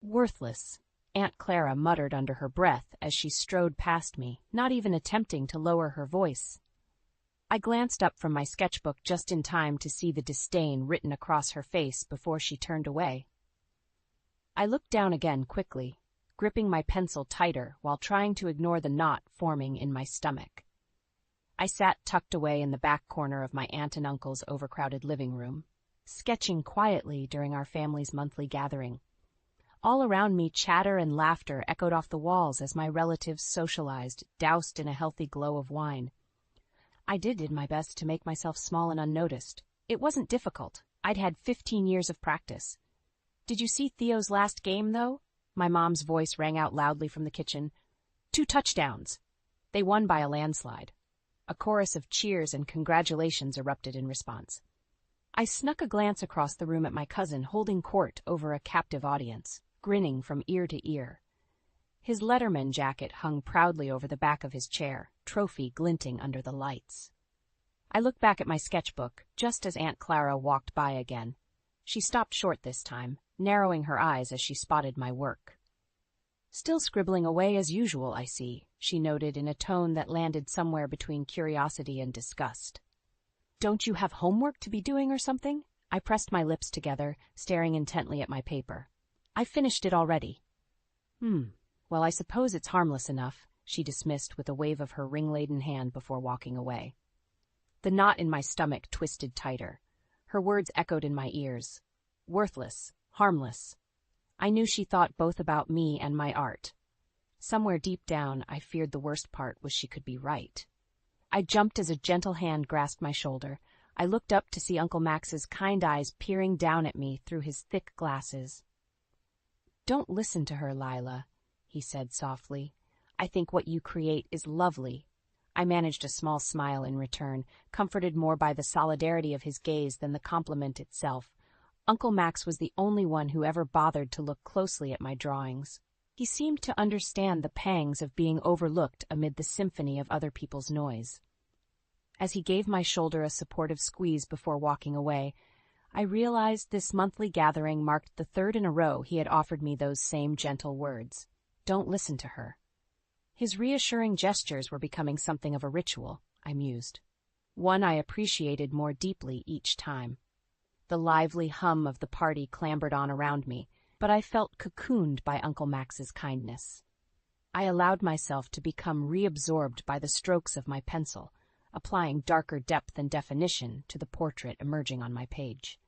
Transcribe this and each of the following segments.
Worthless, Aunt Clara muttered under her breath as she strode past me, not even attempting to lower her voice. I glanced up from my sketchbook just in time to see the disdain written across her face before she turned away. I looked down again quickly, gripping my pencil tighter while trying to ignore the knot forming in my stomach. I sat tucked away in the back corner of my aunt and uncle's overcrowded living room, sketching quietly during our family's monthly gathering. All around me, chatter and laughter echoed off the walls as my relatives socialized, doused in a healthy glow of wine. I did my best to make myself small and unnoticed. It wasn't difficult. I'd had 15 years of practice. "Did you see Theo's last game, though?" My mom's voice rang out loudly from the kitchen. 2 touchdowns. They won by a landslide. A chorus of cheers and congratulations erupted in response. I snuck a glance across the room at my cousin holding court over a captive audience, grinning from ear to ear. His Letterman jacket hung proudly over the back of his chair, trophy glinting under the lights. I looked back at my sketchbook just as Aunt Clara walked by again. She stopped short this time, narrowing her eyes as she spotted my work. "Still scribbling away as usual, I see," she noted in a tone that landed somewhere between curiosity and disgust. "Don't you have homework to be doing or something?" I pressed my lips together, staring intently at my paper. "I finished it already." Well, I suppose it's harmless enough," she dismissed with a wave of her ring-laden hand before walking away. The knot in my stomach twisted tighter. Her words echoed in my ears. Worthless, harmless. I knew she thought both about me and my art. Somewhere deep down, I feared the worst part was she could be right. I jumped as a gentle hand grasped my shoulder. I looked up to see Uncle Max's kind eyes peering down at me through his thick glasses. "Don't listen to her, Lila," he said softly. "I think what you create is lovely." I managed a small smile in return, comforted more by the solidarity of his gaze than the compliment itself. Uncle Max was the only one who ever bothered to look closely at my drawings. He seemed to understand the pangs of being overlooked amid the symphony of other people's noise. As he gave my shoulder a supportive squeeze before walking away, I realized this monthly gathering marked the 3rd in a row he had offered me those same gentle words. Don't listen to her. His reassuring gestures were becoming something of a ritual, I mused. One I appreciated more deeply each time. The lively hum of the party clambered on around me, but I felt cocooned by Uncle Max's kindness. I allowed myself to become reabsorbed by the strokes of my pencil, applying darker depth and definition to the portrait emerging on my page.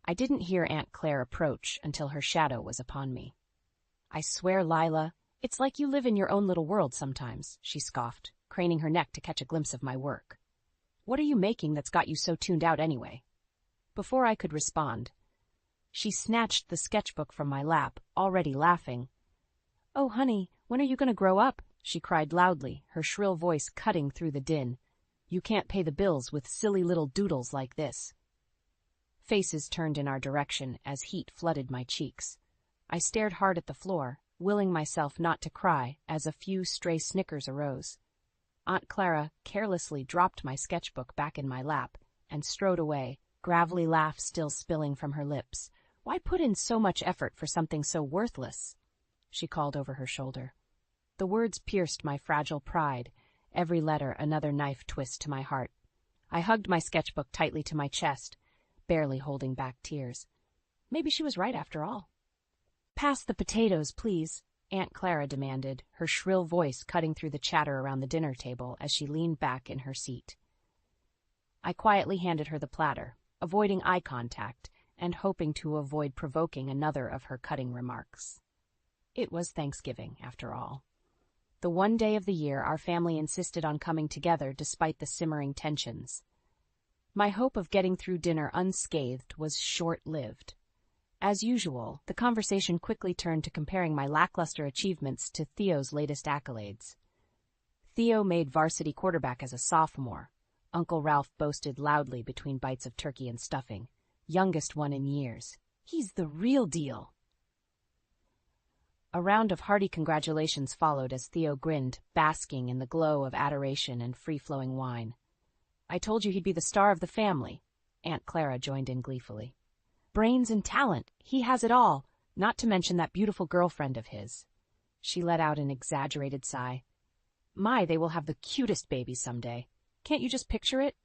I didn't hear Aunt Claire approach until her shadow was upon me. "I swear, Lila, it's like you live in your own little world sometimes," she scoffed, craning her neck to catch a glimpse of my work. "What are you making that's got you so tuned out anyway?" Before I could respond, she snatched the sketchbook from my lap, already laughing. "Oh, honey, when are you going to grow up?" she cried loudly, her shrill voice cutting through the din. "You can't pay the bills with silly little doodles like this." Faces turned in our direction as heat flooded my cheeks. I stared hard at the floor, willing myself not to cry as a few stray snickers arose. Aunt Clara carelessly dropped my sketchbook back in my lap and strode away, gravelly laugh still spilling from her lips. "Why put in so much effort for something so worthless?" she called over her shoulder. The words pierced my fragile pride, every letter another knife twist to my heart. I hugged my sketchbook tightly to my chest, barely holding back tears. Maybe she was right after all. "Pass the potatoes, please," Aunt Clara demanded, her shrill voice cutting through the chatter around the dinner table as she leaned back in her seat. I quietly handed her the platter, avoiding eye contact and hoping to avoid provoking another of her cutting remarks. It was Thanksgiving, after all. The one day of the year our family insisted on coming together despite the simmering tensions. My hope of getting through dinner unscathed was short-lived. As usual, the conversation quickly turned to comparing my lackluster achievements to Theo's latest accolades. Theo made varsity quarterback as a sophomore. Uncle Ralph boasted loudly between bites of turkey and stuffing. Youngest one in years. "He's the real deal." A round of hearty congratulations followed as Theo grinned, basking in the glow of adoration and free-flowing wine. "I told you he'd be the star of the family," Aunt Clara joined in gleefully. "Brains and talent, he has it all. Not to mention that beautiful girlfriend of his. She let out an exaggerated sigh. My, they will have the cutest baby someday. Can't you just picture it?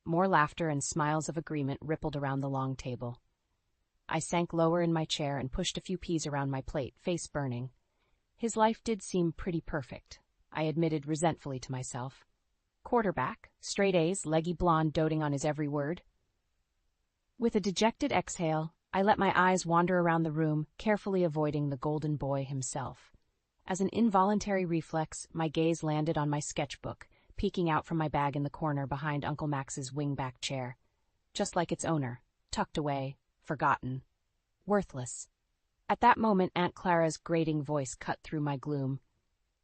More laughter and smiles of agreement rippled around the long table. I sank lower in my chair and pushed a few peas around my plate, face burning. His life did seem pretty perfect, I admitted resentfully to myself. Quarterback, straight A's, leggy blonde doting on his every word. With a dejected exhale, I let my eyes wander around the room, carefully avoiding the golden boy himself. As an involuntary reflex, my gaze landed on my sketchbook, peeking out from my bag in the corner behind Uncle Max's wingback chair. Just like its owner, tucked away, forgotten, worthless. At that moment, Aunt Clara's grating voice cut through my gloom.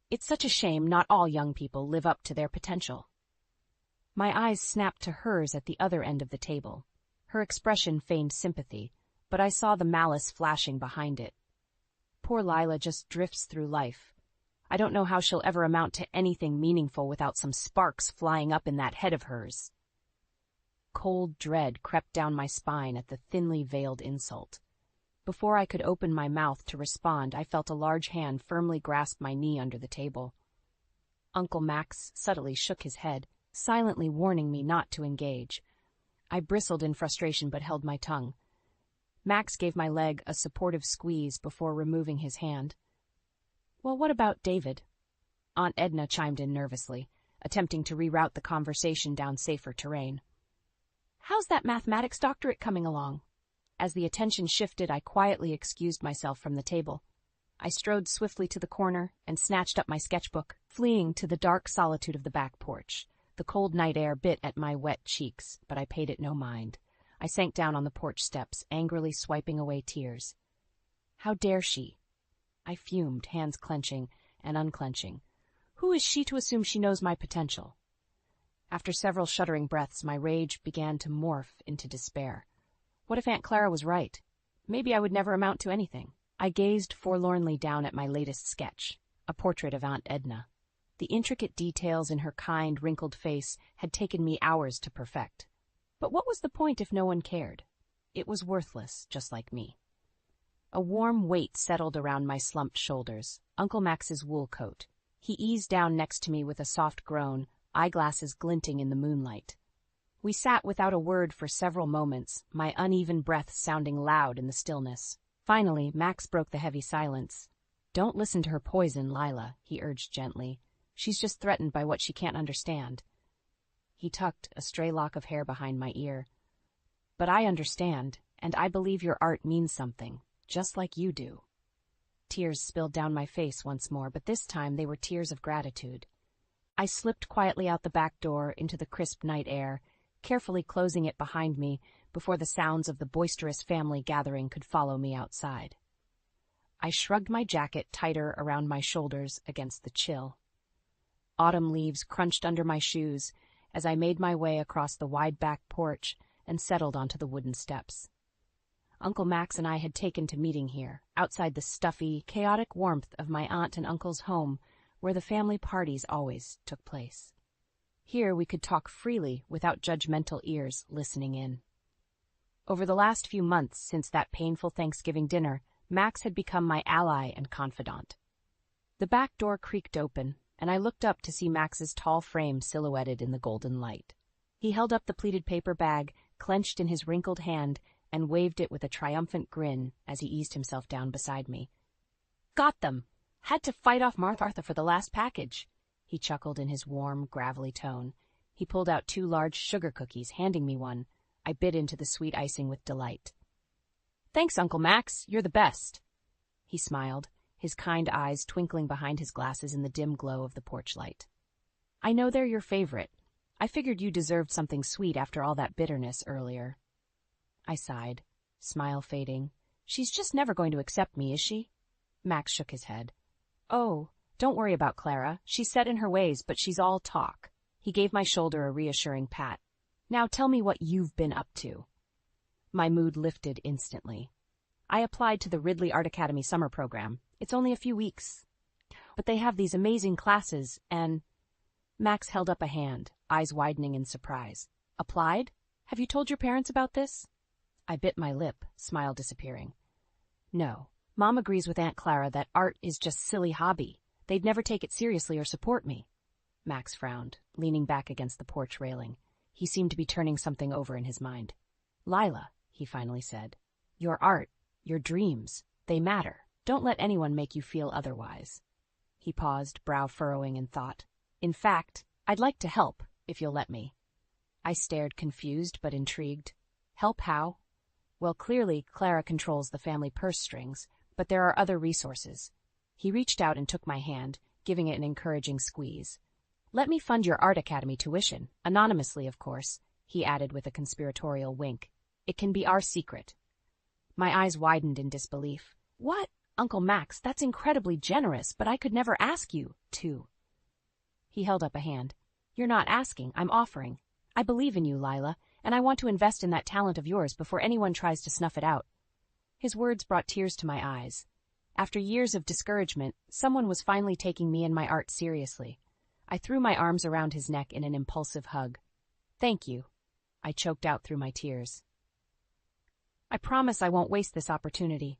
It's such a shame not all young people live up to their potential. My eyes snapped to hers at the other end of the table. Her expression feigned sympathy, but I saw the malice flashing behind it. Poor Lila just drifts through life. I don't know how she'll ever amount to anything meaningful without some sparks flying up in that head of hers. Cold dread crept down my spine at the thinly veiled insult. Before I could open my mouth to respond, I felt a large hand firmly grasp my knee under the table. Uncle Max subtly shook his head, silently warning me not to engage. I bristled in frustration but held my tongue. Max gave my leg a supportive squeeze before removing his hand. Well, what about David? Aunt Edna chimed in nervously, attempting to reroute the conversation down safer terrain. How's that mathematics doctorate coming along? As the attention shifted, I quietly excused myself from the table. I strode swiftly to the corner and snatched up my sketchbook, fleeing to the dark solitude of the back porch. The cold night air bit at my wet cheeks, but I paid it no mind. I sank down on the porch steps, angrily swiping away tears. How dare she? I fumed, hands clenching and unclenching. Who is she to assume she knows my potential? After several shuddering breaths, my rage began to morph into despair. What if Aunt Clara was right? Maybe I would never amount to anything. I gazed forlornly down at my latest sketch, a portrait of Aunt Edna. The intricate details in her kind, wrinkled face had taken me hours to perfect. But what was the point if no one cared? It was worthless, just like me. A warm weight settled around my slumped shoulders, Uncle Max's wool coat. He eased down next to me with a soft groan, eyeglasses glinting in the moonlight. We sat without a word for several moments, my uneven breath sounding loud in the stillness. Finally, Max broke the heavy silence. Don't listen to her poison, Lila, he urged gently. She's just threatened by what she can't understand. He tucked a stray lock of hair behind my ear. But I understand, and I believe your art means something, just like you do. Tears spilled down my face once more, but this time they were tears of gratitude. I slipped quietly out the back door into the crisp night air, carefully closing it behind me before the sounds of the boisterous family gathering could follow me outside. I shrugged my jacket tighter around my shoulders against the chill. Autumn leaves crunched under my shoes as I made my way across the wide back porch and settled onto the wooden steps. Uncle Max and I had taken to meeting here, outside the stuffy, chaotic warmth of my aunt and uncle's home, where the family parties always took place. Here we could talk freely without judgmental ears listening in. Over the last few months since that painful Thanksgiving dinner, Max had become my ally and confidant. The back door creaked open, and I looked up to see Max's tall frame silhouetted in the golden light. He held up the pleated paper bag, clenched in his wrinkled hand, and waved it with a triumphant grin as he eased himself down beside me. Got them! Had to fight off Martha for the last package. He chuckled in his warm, gravelly tone. He pulled out 2 large sugar cookies, handing me one. I bit into the sweet icing with delight. Thanks, Uncle Max. You're the best. He smiled, his kind eyes twinkling behind his glasses in the dim glow of the porch light. I know they're your favorite. I figured you deserved something sweet after all that bitterness earlier. I sighed, smile fading. She's just never going to accept me, is she? Max shook his head. Oh, don't worry about Clara. She's set in her ways, but she's all talk. He gave my shoulder a reassuring pat. Now tell me what you've been up to. My mood lifted instantly. I applied to the Ridley Art Academy summer program. It's only a few weeks. But they have these amazing classes, and... Max held up a hand, eyes widening in surprise. Applied? Have you told your parents about this? I bit my lip, smile disappearing. No, Mom agrees with Aunt Clara that art is just silly hobby. They'd never take it seriously or support me. Max frowned, leaning back against the porch railing. He seemed to be turning something over in his mind. Lila, he finally said, your art, your dreams, they matter. Don't let anyone make you feel otherwise. He paused, brow furrowing in thought. In fact, I'd like to help, if you'll let me. I stared, confused but intrigued. Help how? Well, clearly, Clara controls the family purse strings, but there are other resources. He reached out and took my hand, giving it an encouraging squeeze. Let me fund your art academy tuition, anonymously, of course, he added with a conspiratorial wink. It can be our secret. My eyes widened in disbelief. What? Uncle Max, that's incredibly generous, but I could never ask you to. He held up a hand. You're not asking, I'm offering. I believe in you, Lila, and I want to invest in that talent of yours before anyone tries to snuff it out. His words brought tears to my eyes. After years of discouragement, someone was finally taking me and my art seriously. I threw my arms around his neck in an impulsive hug. Thank you, I choked out through my tears. I promise I won't waste this opportunity.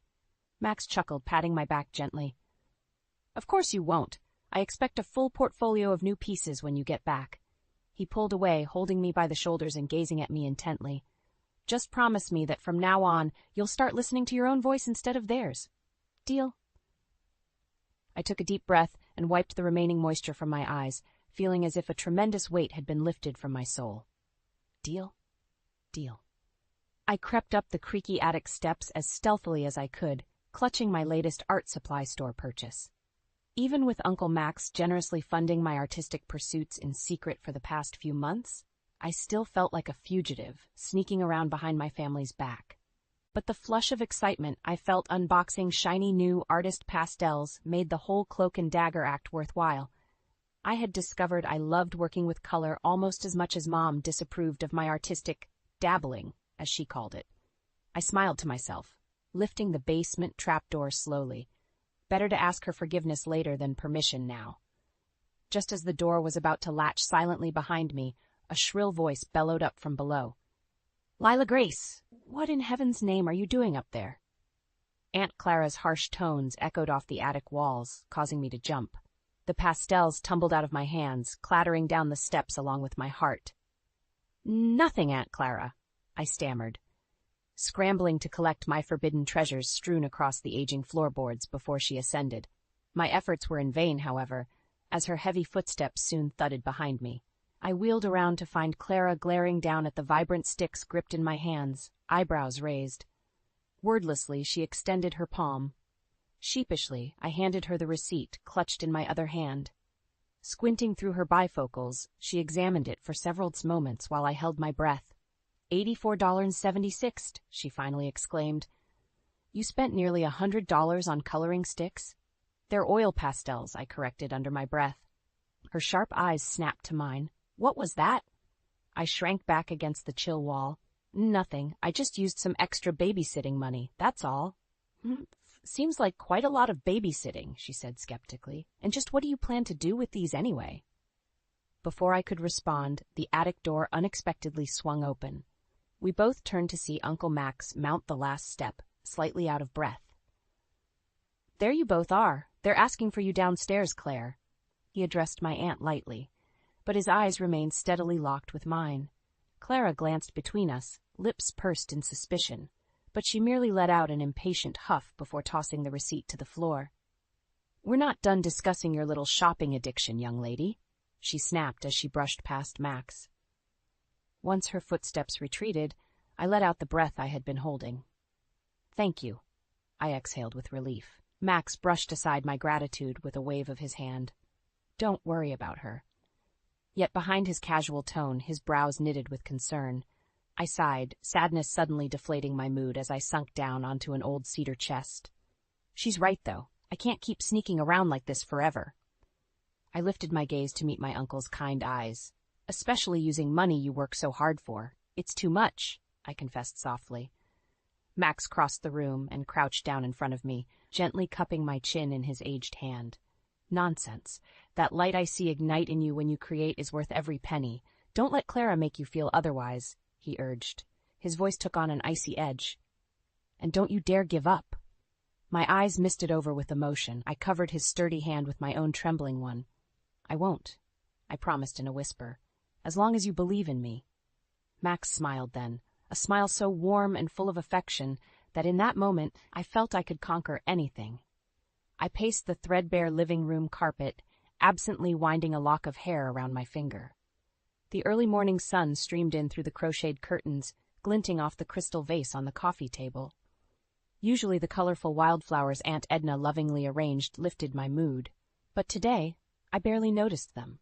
Max chuckled, patting my back gently. Of course you won't. I expect a full portfolio of new pieces when you get back. He pulled away, holding me by the shoulders and gazing at me intently. Just promise me that from now on, you'll start listening to your own voice instead of theirs. Deal? I took a deep breath and wiped the remaining moisture from my eyes, feeling as if a tremendous weight had been lifted from my soul. Deal? Deal. I crept up the creaky attic steps as stealthily as I could, clutching my latest art supply store purchase. Even with Uncle Max generously funding my artistic pursuits in secret for the past few months, I still felt like a fugitive, sneaking around behind my family's back. But the flush of excitement I felt unboxing shiny new artist pastels made the whole cloak and dagger act worthwhile. I had discovered I loved working with color almost as much as Mom disapproved of my artistic dabbling, as she called it. I smiled to myself, lifting the basement trapdoor slowly. Better to ask her forgiveness later than permission now. Just as the door was about to latch silently behind me, a shrill voice bellowed up from below. Lila Grace, what in heaven's name are you doing up there? Aunt Clara's harsh tones echoed off the attic walls, causing me to jump. The pastels tumbled out of my hands, clattering down the steps along with my heart. Nothing, Aunt Clara, I stammered, scrambling to collect my forbidden treasures strewn across the aging floorboards before she ascended. My efforts were in vain, however, as her heavy footsteps soon thudded behind me. I wheeled around to find Clara glaring down at the vibrant sticks gripped in my hands, eyebrows raised. Wordlessly, she extended her palm. Sheepishly, I handed her the receipt, clutched in my other hand. Squinting through her bifocals, she examined it for several moments while I held my breath. $84.76, she finally exclaimed. You spent nearly $100 on coloring sticks? They're oil pastels, I corrected under my breath. Her sharp eyes snapped to mine. What was that? I shrank back against the chill wall. Nothing. I just used some extra babysitting money, that's all. Seems like quite a lot of babysitting, she said skeptically. And just what do you plan to do with these anyway? Before I could respond, the attic door unexpectedly swung open. We both turned to see Uncle Max mount the last step, slightly out of breath. There you both are. They're asking for you downstairs, Claire. He addressed my aunt lightly, but his eyes remained steadily locked with mine. Clara glanced between us, lips pursed in suspicion, but she merely let out an impatient huff before tossing the receipt to the floor. We're not done discussing your little shopping addiction, young lady, she snapped as she brushed past Max. Once her footsteps retreated, I let out the breath I had been holding. Thank you, I exhaled with relief. Max brushed aside my gratitude with a wave of his hand. Don't worry about her. Yet behind his casual tone, his brows knitted with concern. I sighed, sadness suddenly deflating my mood as I sunk down onto an old cedar chest. She's right, though. I can't keep sneaking around like this forever. I lifted my gaze to meet my uncle's kind eyes. Especially using money you work so hard for. It's too much, I confessed softly. Max crossed the room and crouched down in front of me, gently cupping my chin in his aged hand. Nonsense. That light I see ignite in you when you create is worth every penny. Don't let Clara make you feel otherwise, he urged. His voice took on an icy edge. And don't you dare give up. My eyes misted over with emotion. I covered his sturdy hand with my own trembling one. "I won't," I promised in a whisper, "as long as you believe in me." Max smiled then, a smile so warm and full of affection that in that moment I felt I could conquer anything. I paced the threadbare living room carpet, absently winding a lock of hair around my finger. The early morning sun streamed in through the crocheted curtains, glinting off the crystal vase on the coffee table. Usually the colorful wildflowers Aunt Edna lovingly arranged lifted my mood, but today I barely noticed them.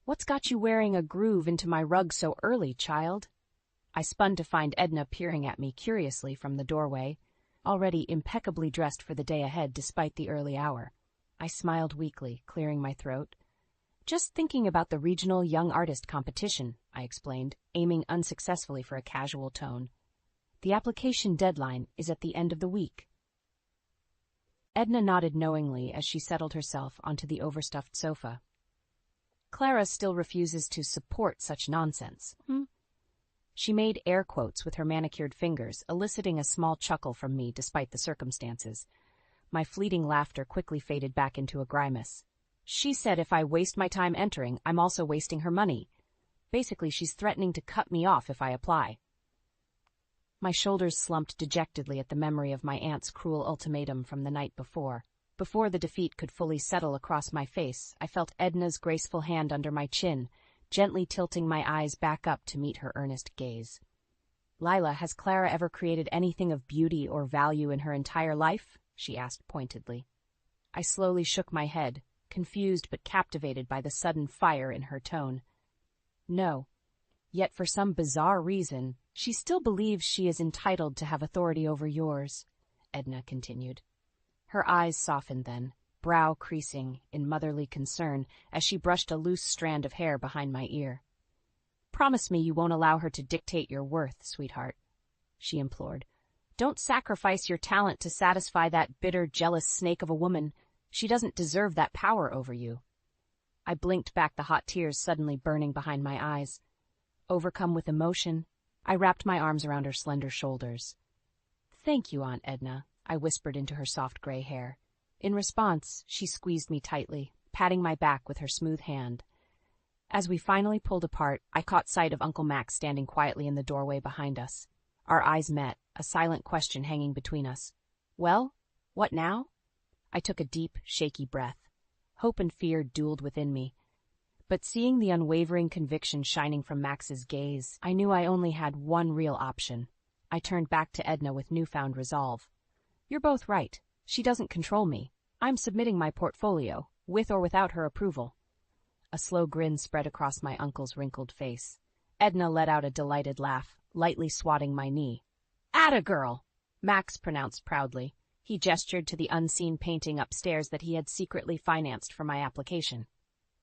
"What's got you wearing a groove into my rug so early, child?" I spun to find Edna peering at me curiously from the doorway, already impeccably dressed for the day ahead despite the early hour. I smiled weakly, clearing my throat. "Just thinking about the regional young artist competition," I explained, aiming unsuccessfully for a casual tone. "The application deadline is at the end of the week." Edna nodded knowingly as she settled herself onto the overstuffed sofa. "Clara still refuses to support such nonsense." She made air quotes with her manicured fingers, eliciting a small chuckle from me despite the circumstances. My fleeting laughter quickly faded back into a grimace. "She said if I waste my time entering, I'm also wasting her money. Basically, she's threatening to cut me off if I apply." My shoulders slumped dejectedly at the memory of my aunt's cruel ultimatum from the night before. Before the defeat could fully settle across my face, I felt Edna's graceful hand under my chin, gently tilting my eyes back up to meet her earnest gaze. "Lila, has Clara ever created anything of beauty or value in her entire life?" she asked pointedly. I slowly shook my head, confused but captivated by the sudden fire in her tone. "No. Yet for some bizarre reason, she still believes she is entitled to have authority over yours," Edna continued. Her eyes softened then, brow creasing in motherly concern as she brushed a loose strand of hair behind my ear. "Promise me you won't allow her to dictate your worth, sweetheart," she implored. "Don't sacrifice your talent to satisfy that bitter, jealous snake of a woman. She doesn't deserve that power over you." I blinked back, the hot tears suddenly burning behind my eyes. Overcome with emotion, I wrapped my arms around her slender shoulders. "Thank you, Aunt Edna," I whispered into her soft gray hair. In response, she squeezed me tightly, patting my back with her smooth hand. As we finally pulled apart, I caught sight of Uncle Max standing quietly in the doorway behind us. Our eyes met, a silent question hanging between us. "Well, what now?" I took a deep, shaky breath. Hope and fear dueled within me. But seeing the unwavering conviction shining from Max's gaze, I knew I only had one real option. I turned back to Edna with newfound resolve. "You're both right. She doesn't control me. I'm submitting my portfolio, with or without her approval." A slow grin spread across my uncle's wrinkled face. Edna let out a delighted laugh, lightly swatting my knee. "Atta girl!" Max pronounced proudly. He gestured to the unseen painting upstairs that he had secretly financed for my application.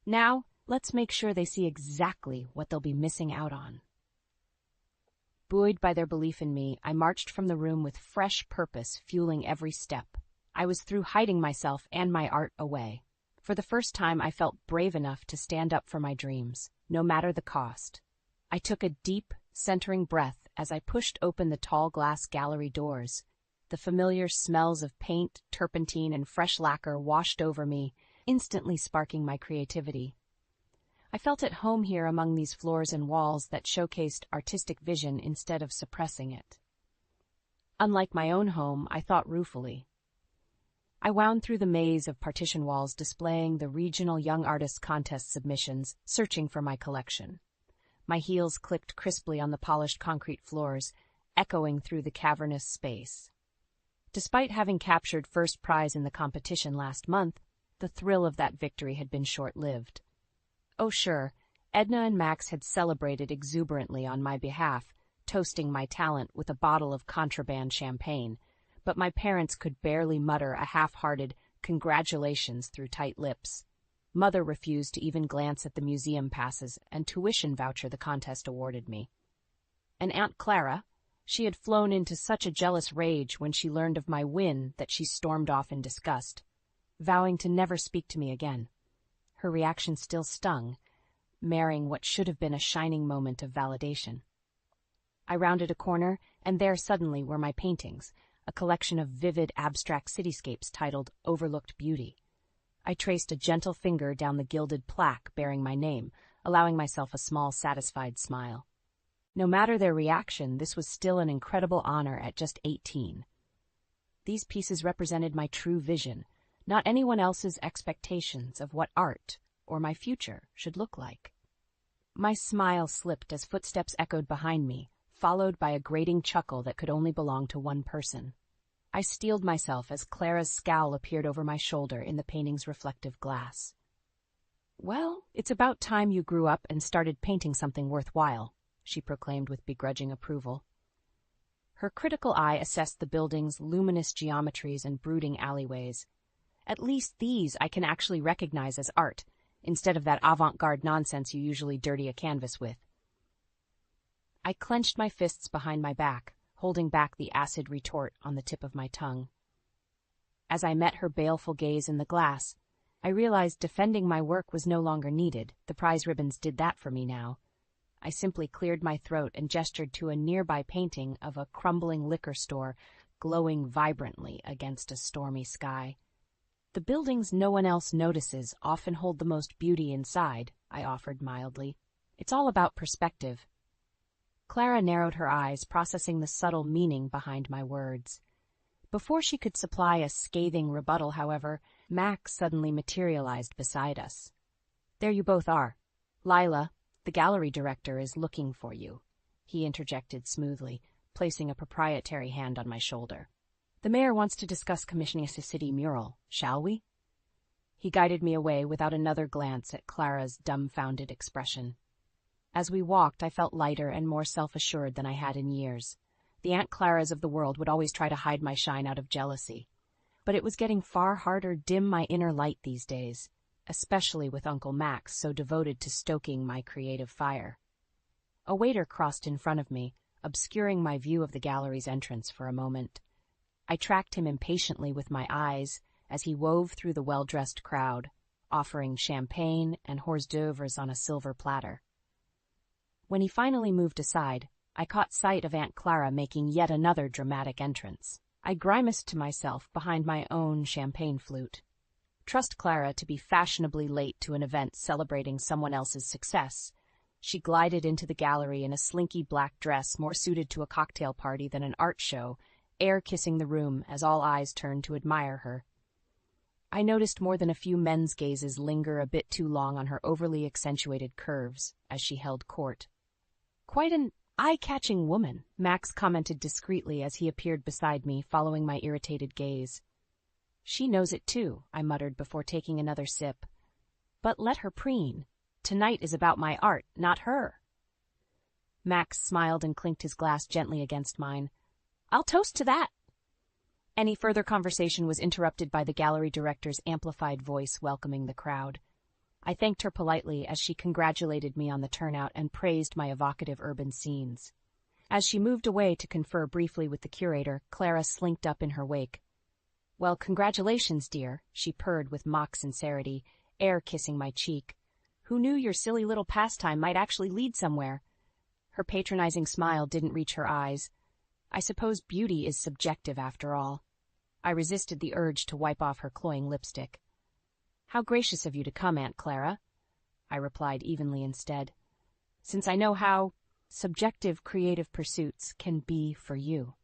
"Now, let's make sure they see exactly what they'll be missing out on." Buoyed by their belief in me, I marched from the room with fresh purpose fueling every step. I was through hiding myself and my art away. For the first time, I felt brave enough to stand up for my dreams, no matter the cost. I took a deep, centering breath as I pushed open the tall glass gallery doors. The familiar smells of paint, turpentine, and fresh lacquer washed over me, instantly sparking my creativity. I felt at home here among these floors and walls that showcased artistic vision instead of suppressing it. Unlike my own home, I thought ruefully. I wound through the maze of partition walls displaying the regional Young Artists Contest submissions, searching for my collection. My heels clicked crisply on the polished concrete floors, echoing through the cavernous space. Despite having captured first prize in the competition last month, the thrill of that victory had been short-lived. Oh sure, Edna and Max had celebrated exuberantly on my behalf, toasting my talent with a bottle of contraband champagne, but my parents could barely mutter a half-hearted congratulations through tight lips. Mother refused to even glance at the museum passes and tuition voucher the contest awarded me. And Aunt Clara, she had flown into such a jealous rage when she learned of my win that she stormed off in disgust, vowing to never speak to me again. Her reaction still stung, marring what should have been a shining moment of validation. I rounded a corner, and there suddenly were my paintings, a collection of vivid, abstract cityscapes titled Overlooked Beauty. I traced a gentle finger down the gilded plaque bearing my name, allowing myself a small, satisfied smile. No matter their reaction, this was still an incredible honor at just 18. These pieces represented my true vision, not anyone else's expectations of what art, or my future, should look like. My smile slipped as footsteps echoed behind me, followed by a grating chuckle that could only belong to one person. I steeled myself as Clara's scowl appeared over my shoulder in the painting's reflective glass. "Well, it's about time you grew up and started painting something worthwhile," she proclaimed with begrudging approval. Her critical eye assessed the building's luminous geometries and brooding alleyways. "At least these I can actually recognize as art, instead of that avant-garde nonsense you usually dirty a canvas with." I clenched my fists behind my back, holding back the acid retort on the tip of my tongue. As I met her baleful gaze in the glass, I realized defending my work was no longer needed. The prize ribbons did that for me now. I simply cleared my throat and gestured to a nearby painting of a crumbling liquor store glowing vibrantly against a stormy sky. "The buildings no one else notices often hold the most beauty inside," I offered mildly. "It's all about perspective." Clara narrowed her eyes, processing the subtle meaning behind my words. Before she could supply a scathing rebuttal, however, Max suddenly materialized beside us. "There you both are. Lila, the gallery director, is looking for you," he interjected smoothly, placing a proprietary hand on my shoulder. "The mayor wants to discuss commissioning a city mural. Shall we?" He guided me away without another glance at Clara's dumbfounded expression. As we walked, I felt lighter and more self-assured than I had in years. The Aunt Claras of the world would always try to hide my shine out of jealousy. But it was getting far harder to dim my inner light these days, especially with Uncle Max so devoted to stoking my creative fire. A waiter crossed in front of me, obscuring my view of the gallery's entrance for a moment. I tracked him impatiently with my eyes as he wove through the well-dressed crowd, offering champagne and hors d'oeuvres on a silver platter. When he finally moved aside, I caught sight of Aunt Clara making yet another dramatic entrance. I grimaced to myself behind my own champagne flute. Trust Clara to be fashionably late to an event celebrating someone else's success. She glided into the gallery in a slinky black dress more suited to a cocktail party than an art show, air-kissing the room as all eyes turned to admire her. I noticed more than a few men's gazes linger a bit too long on her overly accentuated curves as she held court. "Quite an eye-catching woman," Max commented discreetly as he appeared beside me, following my irritated gaze. "She knows it too," I muttered before taking another sip. "But let her preen. Tonight is about my art, not her." Max smiled and clinked his glass gently against mine. "I'll toast to that." Any further conversation was interrupted by the gallery director's amplified voice welcoming the crowd. I thanked her politely as she congratulated me on the turnout and praised my evocative urban scenes. As she moved away to confer briefly with the curator, Clara slinked up in her wake. "Well, congratulations, dear," she purred with mock sincerity, air-kissing my cheek. "Who knew your silly little pastime might actually lead somewhere?" Her patronizing smile didn't reach her eyes. I suppose beauty is subjective after all. I resisted the urge to wipe off her cloying lipstick. "How gracious of you to come, Aunt Clara," I replied evenly instead, "since I know how subjective creative pursuits can be for you."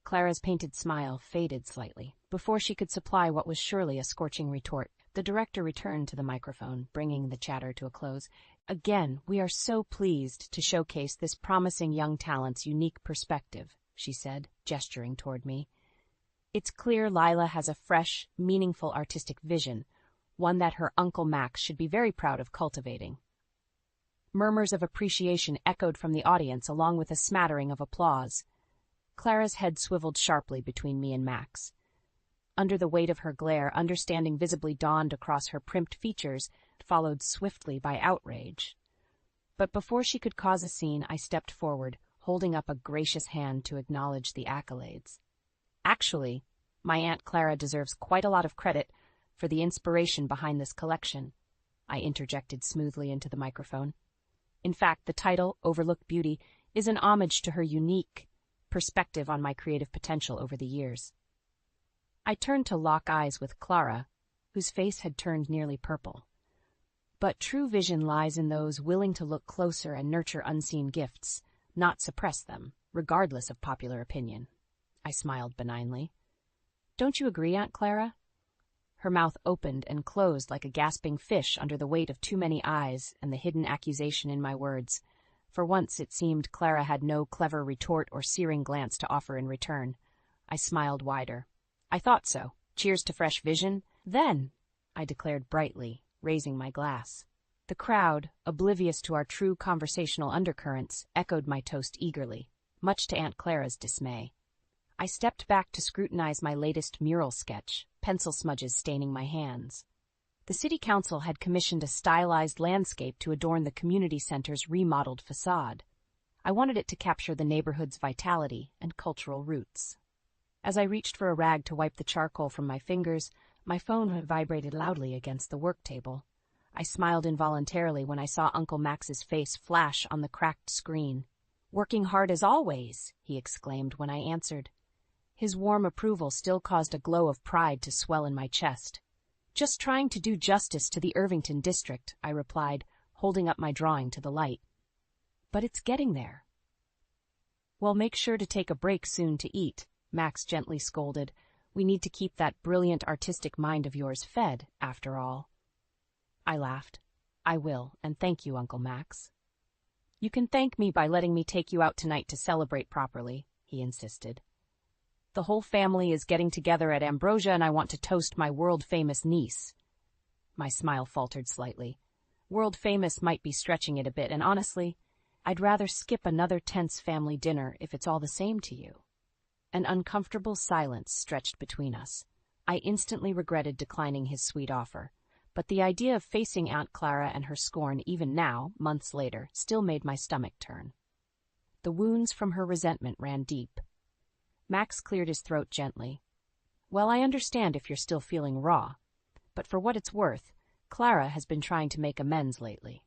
Clara's painted smile faded slightly. Before she could supply what was surely a scorching retort, the director returned to the microphone, bringing the chatter to a close. "Again, we are so pleased to showcase this promising young talent's unique perspective," she said, gesturing toward me. "It's clear Lila has a fresh, meaningful artistic vision, one that her Uncle Max should be very proud of cultivating." Murmurs of appreciation echoed from the audience along with a smattering of applause. Clara's head swiveled sharply between me and Max. Under the weight of her glare, understanding visibly dawned across her primped features, followed swiftly by outrage. But before she could cause a scene, I stepped forward, holding up a gracious hand to acknowledge the accolades. "Actually, my Aunt Clara deserves quite a lot of credit for the inspiration behind this collection," I interjected smoothly into the microphone. "In fact, the title, Overlooked Beauty, is an homage to her unique perspective on my creative potential over the years. I turned to lock eyes with Clara, whose face had turned nearly purple. But true vision lies in those willing to look closer and nurture unseen gifts, not suppress them, regardless of popular opinion. I smiled benignly. Don't you agree, Aunt Clara? Her mouth opened and closed like a gasping fish under the weight of too many eyes and the hidden accusation in my words. For once it seemed Clara had no clever retort or searing glance to offer in return. I smiled wider. I thought so. Cheers to fresh vision. Then, I declared brightly, raising my glass. The crowd, oblivious to our true conversational undercurrents, echoed my toast eagerly, much to Aunt Clara's dismay. I stepped back to scrutinize my latest mural sketch, pencil smudges staining my hands. The city council had commissioned a stylized landscape to adorn the community center's remodeled facade. I wanted it to capture the neighborhood's vitality and cultural roots. As I reached for a rag to wipe the charcoal from my fingers, my phone vibrated loudly against the work table. I smiled involuntarily when I saw Uncle Max's face flash on the cracked screen. "Working hard as always," he exclaimed when I answered. His warm approval still caused a glow of pride to swell in my chest. "Just trying to do justice to the Irvington district," I replied, holding up my drawing to the light. "But it's getting there." "Well, make sure to take a break soon to eat," Max gently scolded. "We need to keep that brilliant artistic mind of yours fed, after all." I laughed. "I will, and thank you, Uncle Max." "You can thank me by letting me take you out tonight to celebrate properly," he insisted. "The whole family is getting together at Ambrosia, and I want to toast my world-famous niece." My smile faltered slightly. World-famous might be stretching it a bit, and honestly, I'd rather skip another tense family dinner if it's all the same to you. An uncomfortable silence stretched between us. I instantly regretted declining his sweet offer, but the idea of facing Aunt Clara and her scorn even now, months later, still made my stomach turn. The wounds from her resentment ran deep. Max cleared his throat gently. "Well, I understand if you're still feeling raw, but for what it's worth, Clara has been trying to make amends lately."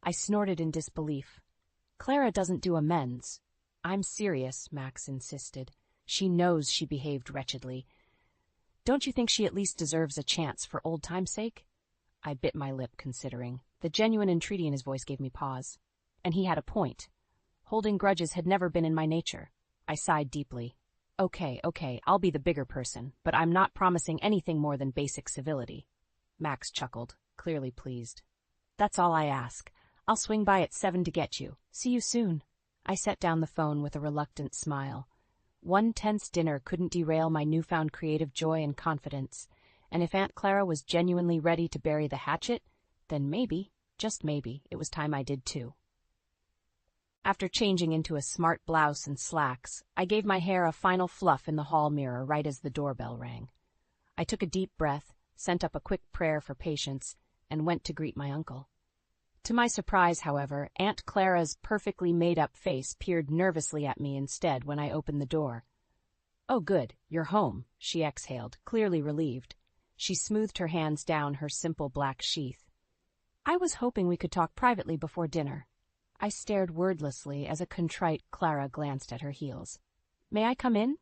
I snorted in disbelief. "Clara doesn't do amends." "I'm serious," Max insisted. "She knows she behaved wretchedly. Don't you think she at least deserves a chance for old time's sake?" I bit my lip, considering. The genuine entreaty in his voice gave me pause. And he had a point. Holding grudges had never been in my nature. I sighed deeply. Okay, I'll be the bigger person, but I'm not promising anything more than basic civility." Max chuckled, clearly pleased. "That's all I ask. I'll swing by at 7 to get you. See you soon." I set down the phone with a reluctant smile. One tense dinner couldn't derail my newfound creative joy and confidence, and if Aunt Clara was genuinely ready to bury the hatchet, then maybe, just maybe, it was time I did too. After changing into a smart blouse and slacks, I gave my hair a final fluff in the hall mirror right as the doorbell rang. I took a deep breath, sent up a quick prayer for patience, and went to greet my uncle. To my surprise, however, Aunt Clara's perfectly made-up face peered nervously at me instead when I opened the door. "Oh, good, you're home," she exhaled, clearly relieved. She smoothed her hands down her simple black sheath. "I was hoping we could talk privately before dinner." I stared wordlessly as a contrite Clara glanced at her heels. "May I come in?"